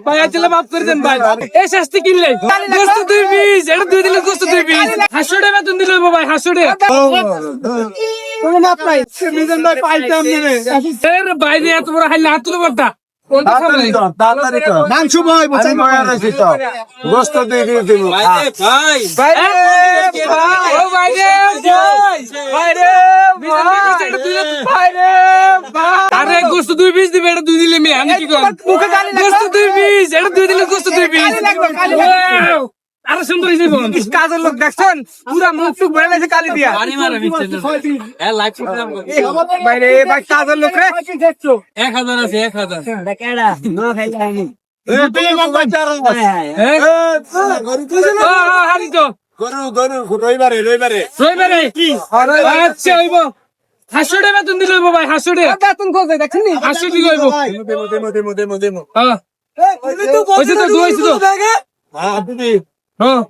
ভাই আজকে মাফ করে দেন ভাই। এই শাস্তি কিনলে গোস্ত 2 পিস, এটা 2 দিলে গোস্ত 2 পিস। 500 টাকা বেতন দিল ভাই, 500 টাকা। কোনো মাপ নাই মিজান ভাই পাইতাম নেবে এর বাইরে এত বড় হাইলে হাত তুলে বড়টা। কোনটা খাবে? মাংস ভয় বসাই গোস্ত দিয়ে দিব ভাই ভাই ও ভাই রে ভাই রে ভাই রে আরে গোস্ত 2 পিস দিবে, এটা 2 দিলে আমি কি করব? মুখে গালি গোস্ত 2 পিস, এটা 2 দিলে গোস্ত 2 পিস। আরে সুন্দর হইছে বোন। কাজের লোক দেখছেন পুরা মুখ টুক ভরে গেছে কালি দিয়া পানি মারা বিচ্ছে এ লাইভ প্রোগ্রাম কর। ভাই রে ভাই কাজের লোক রে 1000 আছে 1000 হারি তো রবিবারে রবিবারে আচ্ছা হইব 500 টাকা বেতন দিলে হইব ভাই, 500 টাকা বেতন কোথায় দেখেন নি 500 দিলে হইব। হ্যাঁ হইছে তো দুইছে তো হ্যাঁ